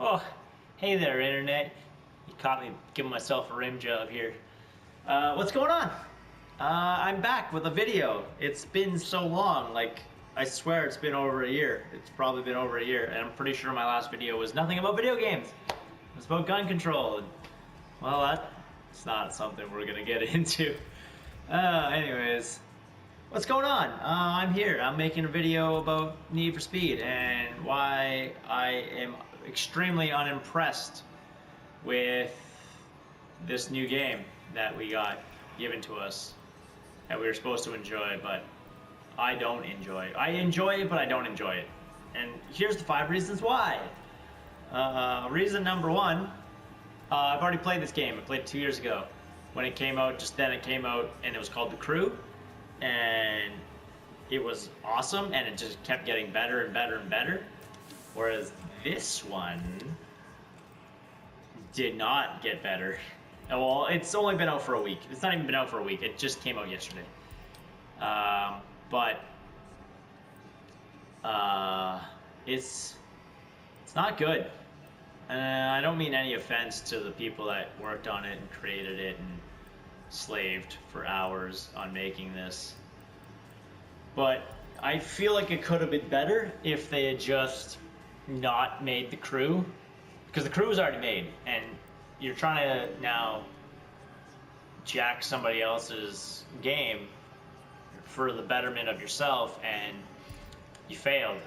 Oh, hey there, Internet. You caught me giving myself a rim job here. What's going on? I'm back with a video. It's been so long, like, I swear it's been over a year. It's probably been over a year, and I'm pretty sure my last video was nothing about video games. It was about gun control, and, well, that's not something we're gonna get into. Anyways, what's going on? I'm here. I'm making a video about Need for Speed and why I am extremely unimpressed with this new game that we got given to us that we were supposed to enjoy, but I don't enjoy. I enjoy it, but I don't enjoy it. And here's the 5 reasons why. Reason number 1, I've already played this game. I played it 2 years ago. When it came out, just then it came out, and it was called The Crew. And it was awesome, and it just kept getting better and better and better. Whereas this one did not get better. Well, it's only been out for a week. It's not even been out for a week. It just came out yesterday. But it's not good. I don't mean any offense to the people that worked on it and created it and slaved for hours on making this. But I feel like it could have been better if they had just not made The Crew. Because The Crew was already made, and you're trying to now jack somebody else's game for the betterment of yourself, and you failed,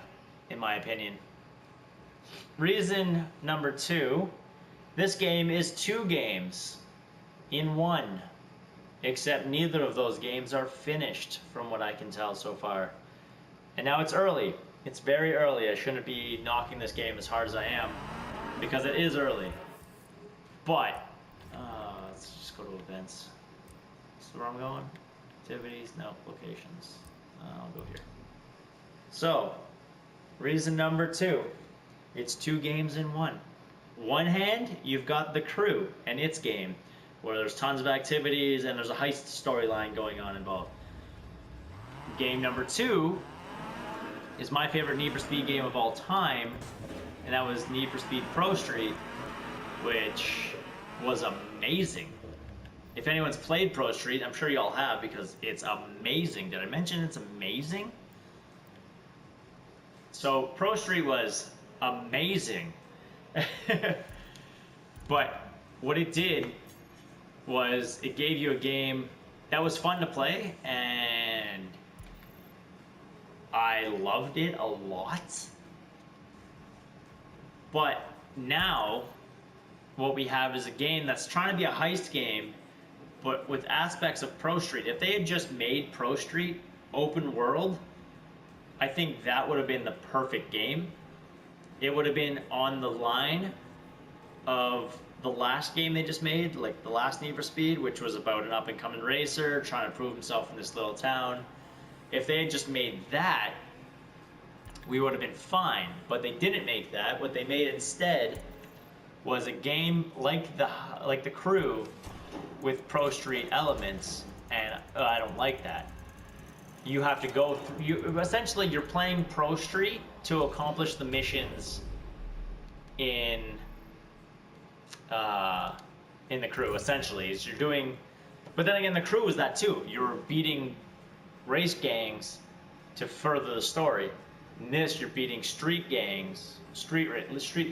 in my opinion. Reason number 2, this game is 2 games in 1, except neither of those games are finished from what I can tell so far. And now it's early. It's very early. I shouldn't be knocking this game as hard as I am, because it is early. But, let's just go to events. This is where I'm going. Activities, no, locations. I'll go here. So, reason number 2. It's 2 games in 1. One hand, you've got The Crew and its game, where there's tons of activities and there's a heist storyline going on involved. Game number 2 is my favorite Need for Speed game of all time, and that was Need for Speed Pro Street, which was amazing. If anyone's played Pro Street, I'm sure you all have, because it's amazing. Did I mention it's amazing? So Pro Street was amazing. But what it did was it gave you a game that was fun to play, and I loved it a lot. But now what we have is a game that's trying to be a heist game, but with aspects of Pro Street. If they had just made Pro Street open world, I think that would have been the perfect game. It would have been on the line of the last game they just made, like the last Need for Speed, which was about an up-and-coming racer trying to prove himself in this little town. If they had just made that, we would have been fine. But they didn't make that. What they made instead was a game like the Crew with Pro Street elements, and I don't like that. You have to go through, essentially you're playing Pro Street to accomplish the missions in the Crew, essentially. Is you're doing, but then again, the Crew is that too. You're beating race gangs to further the story. In this, you're beating street gangs, street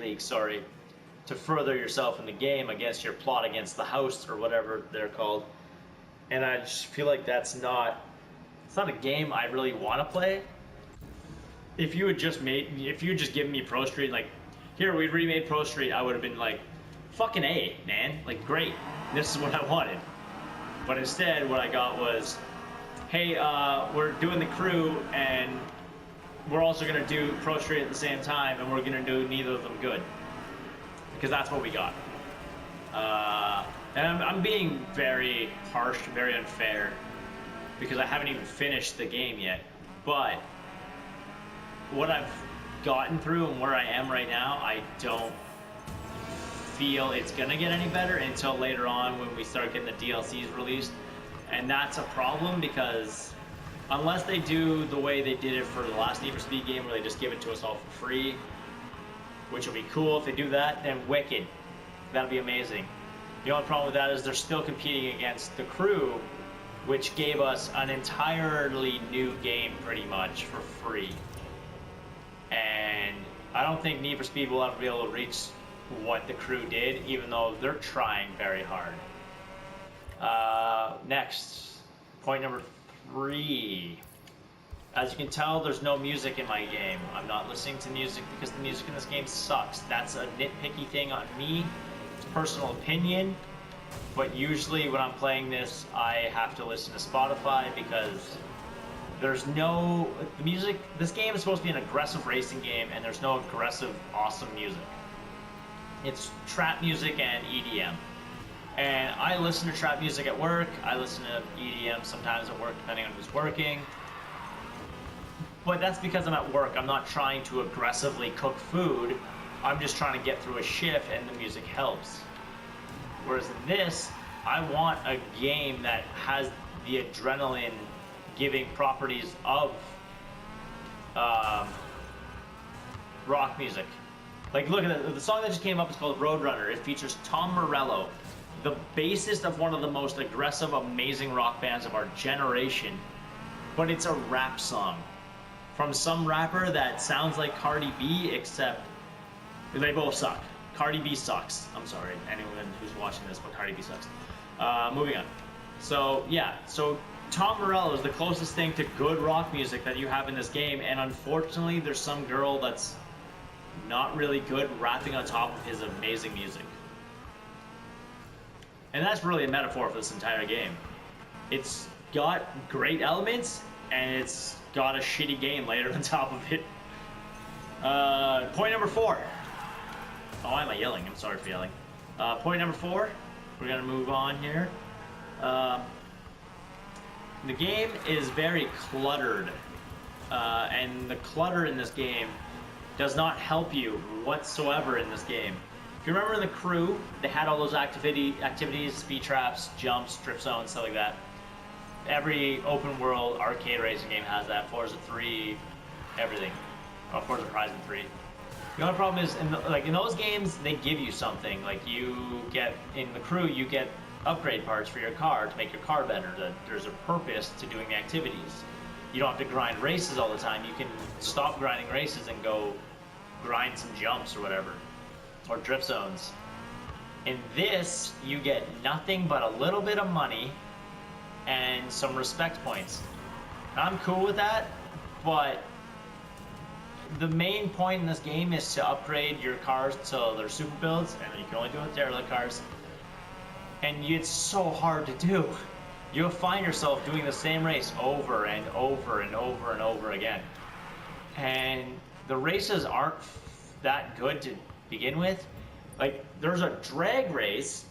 leagues, sorry, to further yourself in the game against your plot against the house or whatever they're called. And I just feel like it's not a game I really want to play. If you had just given me Pro Street, like, here, we remade Pro Street, I would have been like, fucking A, man, like, great, this is what I wanted. But instead, what I got was, hey, we're doing the Crew, and we're also gonna do Pro Street at the same time, and we're gonna do neither of them good. Because that's what we got. And I'm being very harsh, very unfair, because I haven't even finished the game yet. But what I've gotten through and where I am right now, I don't feel it's gonna get any better until later on when we start getting the DLCs released. And that's a problem, because unless they do the way they did it for the last Need for Speed game, where they just give it to us all for free, which will be cool if they do that. Then Wicked, that'll be amazing. The only problem with that is they're still competing against The Crew, which gave us an entirely new game pretty much for free. And I don't think Need for Speed will ever be able to reach what The Crew did, even though they're trying very hard. Next, point number 3. As you can tell, there's no music in my game. I'm not listening to music because the music in this game sucks. That's a nitpicky thing on me. It's personal opinion. But usually when I'm playing this, I have to listen to Spotify because there's no... the music... this game is supposed to be an aggressive racing game, and there's no aggressive, awesome music. It's trap music and EDM. And I listen to trap music at work. I listen to EDM sometimes at work, depending on who's working. But that's because I'm at work. I'm not trying to aggressively cook food. I'm just trying to get through a shift, and the music helps. Whereas in this, I want a game that has the adrenaline giving properties of rock music. Like, look at the song that just came up is called Roadrunner. It features Tom Morello, the bassist of one of the most aggressive, amazing rock bands of our generation. But it's a rap song from some rapper that sounds like Cardi B, except they both suck. Cardi B sucks. I'm sorry, anyone who's watching this, but Cardi B sucks. Moving on. So, yeah. So, Tom Morello is the closest thing to good rock music that you have in this game, and unfortunately, there's some girl that's not really good rapping on top of his amazing music. And that's really a metaphor for this entire game. It's got great elements, and it's got a shitty game later on top of it. Point number 4. Oh, why am I yelling? I'm sorry for yelling. Point number 4. We're going to move on here. The game is very cluttered. And the clutter in this game does not help you whatsoever in this game. If you remember in The Crew, they had all those activities, speed traps, jumps, drift zones, stuff like that. Every open world arcade racing game has that. Forza 3, everything. Oh, Forza Horizon 3. The only problem is, in those games, they give you something. Like, you get, in The Crew, you get upgrade parts for your car to make your car better. There's a purpose to doing the activities. You don't have to grind races all the time. You can stop grinding races and go grind some jumps or whatever. Or drift zones. In this, you get nothing but a little bit of money and some respect points. I'm cool with that, but the main point in this game is to upgrade your cars to their super builds, and you can only do it with derelict cars. And it's so hard to do. You'll find yourself doing the same race over and over and over and over again. And the races aren't that good to begin with. Like, there's a drag race,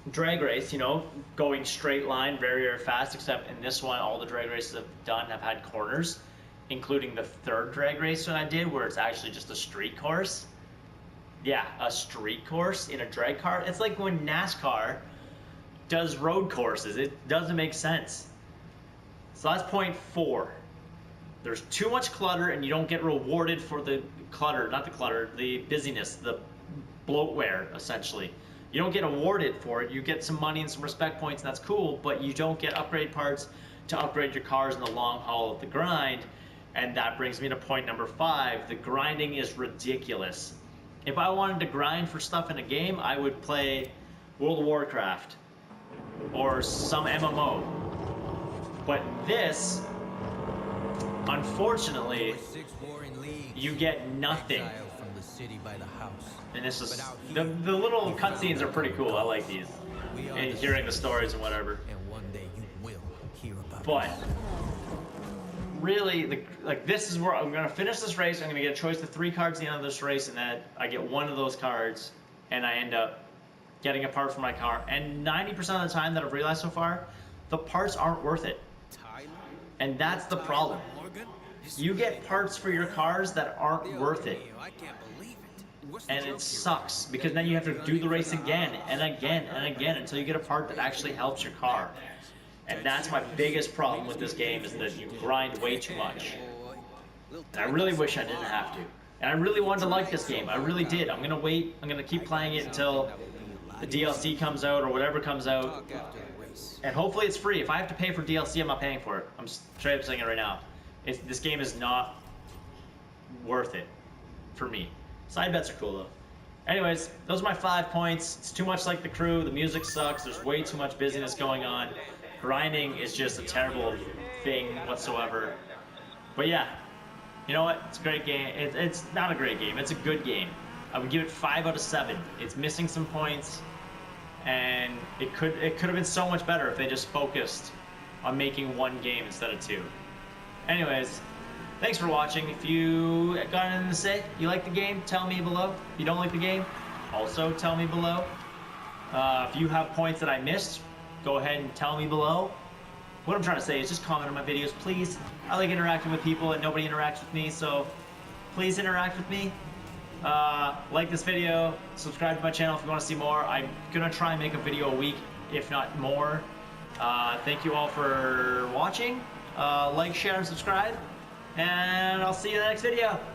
you know, going straight line very, very fast, except in this one, all the drag races I've done have had corners, including the third drag race that I did, where it's actually just a street course. Yeah, a street course in a drag car. It's like when NASCAR does road courses. It doesn't make sense. So that's point 4. There's too much clutter, and you don't get rewarded for the clutter, not the clutter, the busyness, the bloatware, essentially. You don't get awarded for it. You get some money and some respect points, and that's cool, but you don't get upgrade parts to upgrade your cars in the long haul of the grind. And that brings me to point number 5. The grinding is ridiculous. If I wanted to grind for stuff in a game, I would play World of Warcraft or some MMO. But this, unfortunately, you get nothing. And this is the little cutscenes are pretty cool. I like these, and hearing the stories and whatever. But really, this is where I'm gonna finish this race. I'm gonna get a choice of 3 cards at the end of this race, and that I get one of those cards, and I end up getting a part for my car. And 90% of the time that I've realized so far, the parts aren't worth it. And that's the problem. You get parts for your cars that aren't worth it. And it sucks, because then you have to do the race again and again and again until you get a part that actually helps your car. And that's my biggest problem with this game, is that you grind way too much. And I really wish I didn't have to. And I really wanted to like this game. I really did. I'm gonna wait. I'm gonna keep playing it until the DLC comes out or whatever comes out. And hopefully it's free. If I have to pay for DLC, I'm not paying for it. I'm straight up saying it right now. This game is not worth it for me. Side bets are cool though. Anyways, those are my 5 points. It's too much like The Crew. The music sucks. There's way too much busyness going on. Grinding is just a terrible thing whatsoever. But yeah, you know what? It's a great game. It's not a great game. It's a good game. I would give it 5 out of 7. It's missing some points, and it could have been so much better if they just focused on making one game instead of 2. Anyways, thanks for watching. If you got anything to say, you like the game, tell me below. If you don't like the game, also tell me below. If you have points that I missed, go ahead and tell me below. What I'm trying to say is just comment on my videos, please. I like interacting with people and nobody interacts with me, so please interact with me. Like this video, subscribe to my channel if you want to see more. I'm gonna try and make a video a week, if not more. Thank you all for watching. Like, share, and subscribe. And I'll see you in the next video.